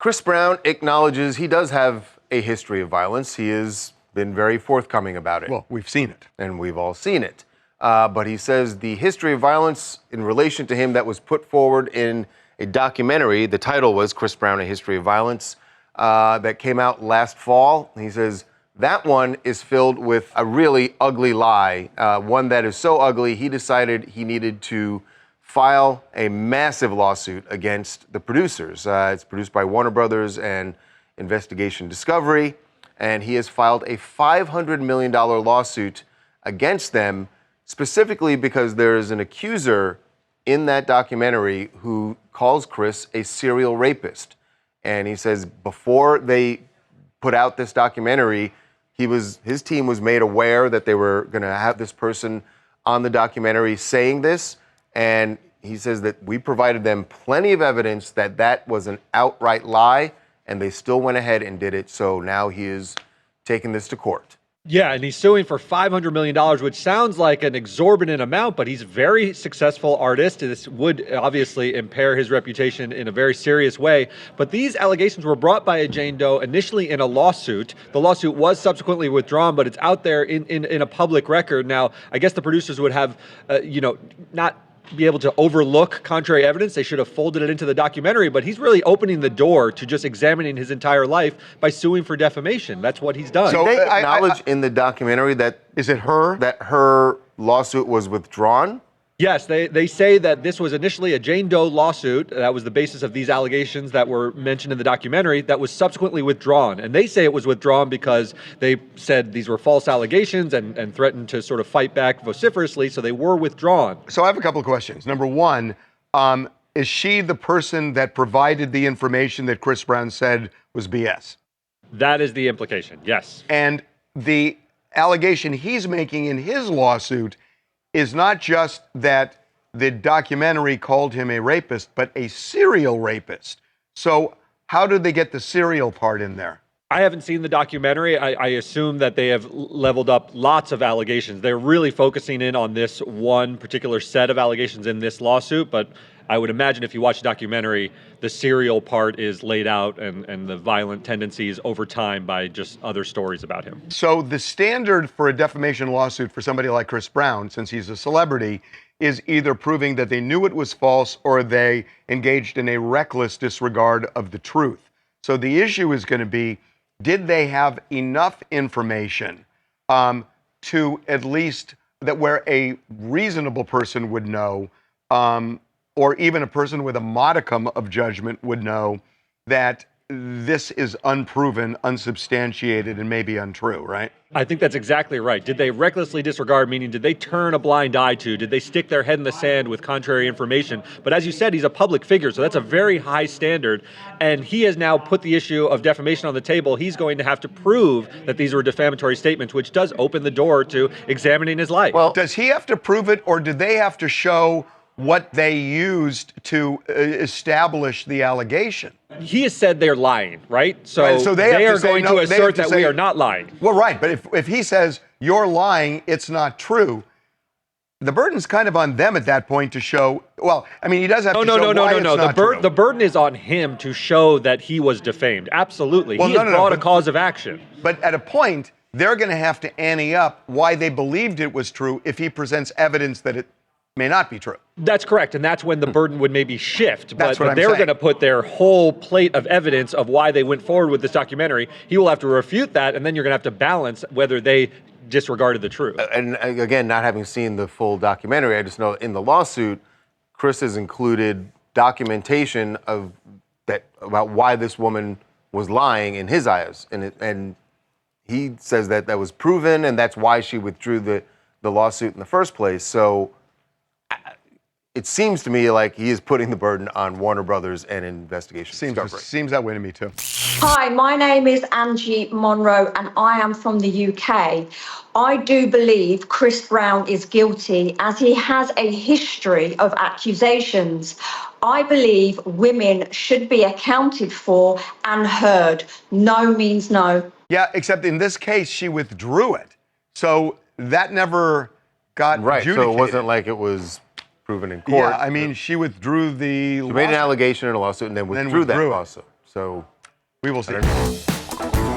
Chris Brown acknowledges he does have a history of violence. He has been very forthcoming about it. Well, we've seen it. And we've all seen it. But he says the history of violence in relation to him that was put forward in a documentary, the title was Chris Brown, A History of Violence, that came out last fall. He says that one is filled with a really ugly lie, one that is so ugly he decided he needed to file a massive lawsuit against the producers. It's produced by Warner Brothers and Investigation Discovery, and he has filed a $500 million lawsuit against them, specifically because there is an accuser in that documentary who calls Chris a serial rapist. And he says before they put out this documentary, his team was made aware that they were going to have this person on the documentary saying this. And he says that we provided them plenty of evidence that that was an outright lie, and they still went ahead and did it. So now he is taking this to court. Yeah, and he's suing for $500 million, which sounds like an exorbitant amount, but he's a very successful artist. This would obviously impair his reputation in a very serious way. But these allegations were brought by a Jane Doe initially in a lawsuit. The lawsuit was subsequently withdrawn, but it's out there in a public record. Now, I guess the producers would have, not be able to overlook contrary evidence. They should have folded it into the documentary, but he's really opening the door to just examining his entire life by suing for defamation. That's what he's done. So they acknowledge in the documentary that her lawsuit was withdrawn? Yes, they say that this was initially a Jane Doe lawsuit. That was the basis of these allegations that were mentioned in the documentary that was subsequently withdrawn. And they say it was withdrawn because they said these were false allegations and threatened to sort of fight back vociferously, so they were withdrawn. So I have a couple of questions. Number one, is she the person that provided the information that Chris Brown said was BS? That is the implication, yes. And the allegation he's making in his lawsuit is not just that the documentary called him a rapist, but a serial rapist. So how did they get the serial part in there? I haven't seen the documentary. I assume that they have leveled up lots of allegations. They're really focusing in on this one particular set of allegations in this lawsuit, but I would imagine if you watch the documentary, the serial part is laid out and the violent tendencies over time by just other stories about him. So the standard for a defamation lawsuit for somebody like Chris Brown, since he's a celebrity, is either proving that they knew it was false or they engaged in a reckless disregard of the truth. So the issue is going to be, did they have enough information to at least that where a reasonable person would know, or even a person with a modicum of judgment would know that this is unproven, unsubstantiated, and maybe untrue, right? I think that's exactly right. Did they recklessly disregard, meaning did they turn a blind eye to? Did they stick their head in the sand with contrary information? But as you said, he's a public figure, so that's a very high standard. And he has now put the issue of defamation on the table. He's going to have to prove that these were defamatory statements, which does open the door to examining his life. Well, does he have to prove it, or did they have to show what they used to establish the allegation? He has said they're lying, right? So they are going to assert that we are not lying. Well, right, but if he says, you're lying, it's not true, the burden's kind of on them at that point to show, well, I mean, he does have to show why it's not true. The burden is on him to show that he was defamed. Absolutely. He has brought a cause of action. But at a point, they're going to have to ante up why they believed it was true if he presents evidence that it may not be true. That's correct, and that's when the burden would maybe shift. But they're going to put their whole plate of evidence of why they went forward with this documentary. He will have to refute that, and then you're going to have to balance whether they disregarded the truth. And again, not having seen the full documentary, I just know in the lawsuit, Chris has included documentation about why this woman was lying in his eyes, and he says that that was proven, and that's why she withdrew the lawsuit in the first place. So it seems to me like he is putting the burden on Warner Brothers and Investigation Discovery. Seems that way to me too. Hi, my name is Angie Monroe and I am from the UK. I do believe Chris Brown is guilty as he has a history of accusations. I believe women should be accounted for and heard. No means no. Yeah, except in this case, she withdrew it. So that never got adjudicated. So it wasn't like it was proven in court. Yeah, I mean, she withdrew the She made an allegation in a lawsuit and then withdrew that lawsuit. So We will see.